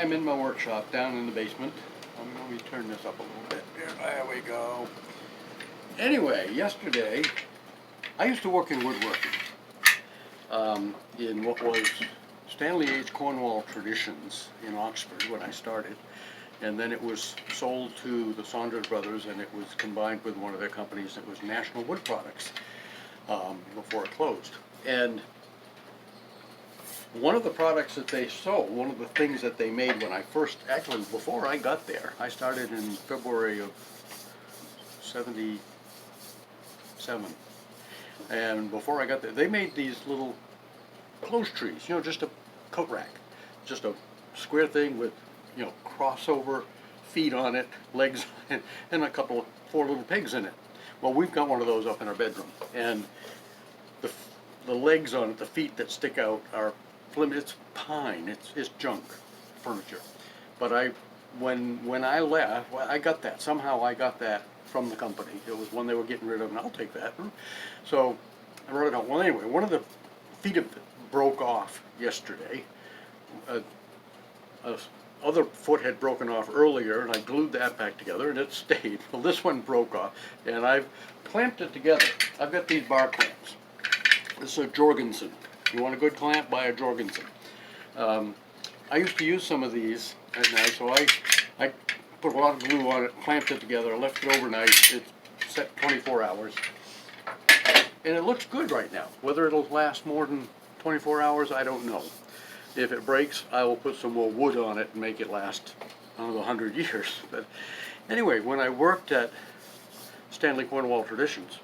I'm in my workshop down in the basement. Let me turn this up a little bit. There we go. Anyway, yesterday, I used to work in woodworking in what was Stanley H. Cornwall Traditions in Oxford when I started. And then it was sold to the Saunders Brothers, and it was combined with one of their companies that was National Wood Products before it closed. And one of the products that they sold, one of the things that they made when I first, actually before I got there, I started in February of '77. And before I got there, they made these little clothes trees, just a coat rack, just a square thing with, crossover feet on it, legs on it, and four little pigs in it. Well, we've got one of those up in our bedroom, and the legs on it, the feet that stick out, are it's pine, it's junk furniture. But when I left, well, I got that. Somehow I got that from the company. It was one they were getting rid of, and I'll take that. So I wrote it out. Well, anyway, one of the feet of it broke off yesterday. Other foot had broken off earlier, and I glued that back together, and it stayed. Well, this one broke off, and I've clamped it together. I've got these bar clamps. This is a Jorgensen. You want a good clamp, buy a Jorgensen. I used to use some of these at night, so I put a lot of glue on it, clamped it together, left it overnight. It's set 24 hours. And it looks good right now. Whether it'll last more than 24 hours, I don't know. If it breaks, I will put some more wood on it and make it last another 100 years. But anyway, when I worked at Stanley Cornwall Traditions,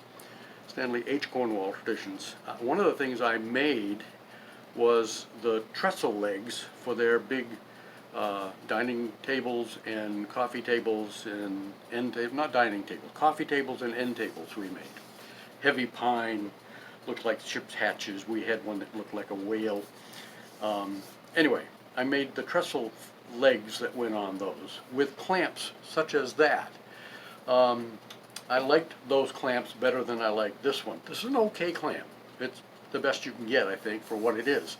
Stanley H. Cornwall Traditions, one of the things I made was the trestle legs for their big dining tables and coffee tables and end tables, not dining tables, coffee tables and end tables we made. Heavy pine, looked like ship's hatches. We had one that looked like a whale. Anyway, I made the trestle legs that went on those with clamps such as that. I liked those clamps better than I like this one. This is an okay clamp. It's the best you can get, I think, for what it is.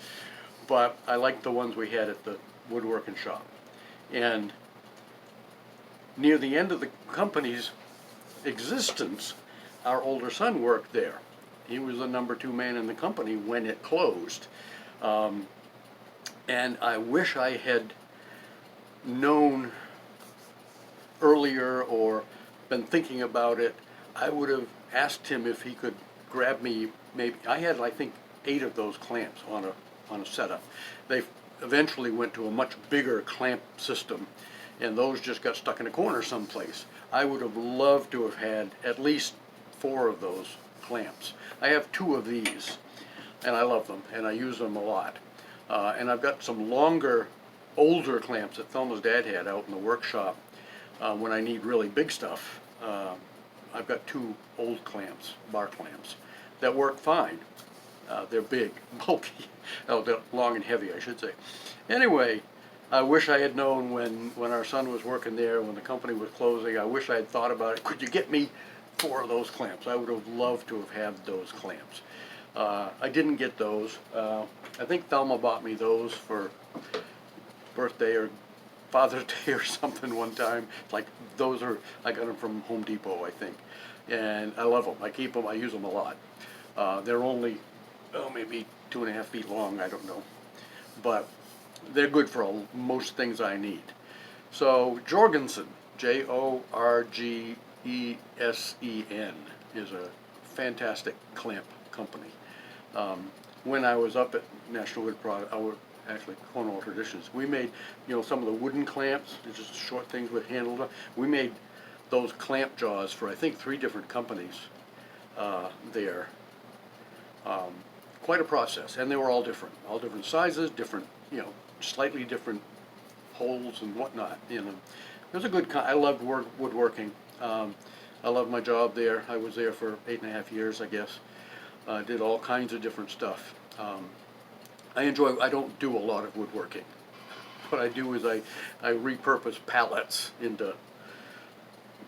But I like the ones we had at the woodworking shop. And near the end of the company's existence, our older son worked there. He was the number 2 man in the company when it closed. And I wish I had known earlier or been thinking about it. I would have asked him if he could grab me. Maybe I had, I think, 8 of those clamps on a setup. They eventually went to a much bigger clamp system, and those just got stuck in a corner someplace. I would have loved to have had at least 4 of those clamps. I have 2 of these, and I love them, and I use them a lot. And I've got some longer, older clamps that Thelma's dad had out in the workshop when I need really big stuff. I've got 2 old clamps, bar clamps, that work fine. They're big, bulky, they're long and heavy, I should say. Anyway, I wish I had known when our son was working there, when the company was closing. I wish I had thought about it. Could you get me 4 of those clamps? I would have loved to have had those clamps. I didn't get those. I think Thelma bought me those for birthday or Father's Day or something one time. Like, I got them from Home Depot, I think. And I love them. I keep them. I use them a lot. They're only, maybe 2.5 feet long. I don't know. But they're good for most things I need. So Jorgensen, Jorgesen, is a fantastic clamp company. When I was up at National Wood Product, actually Cornwall Traditions, we made, some of the wooden clamps, just short things with handles. We made those clamp jaws for, I think, 3 different companies there. Quite a process, and they were all different sizes, different, slightly different holes and whatnot. It was a good. I loved woodworking. I loved my job there. I was there for 8.5 years, I guess. Did all kinds of different stuff. I don't do a lot of woodworking. What I do is I repurpose pallets into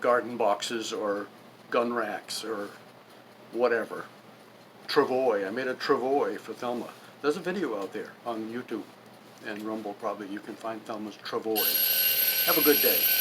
garden boxes or gun racks or whatever. Travois. I made a travois for Thelma. There's a video out there on YouTube. and Rumble probably you can find Thelma's Travois. Have a good day.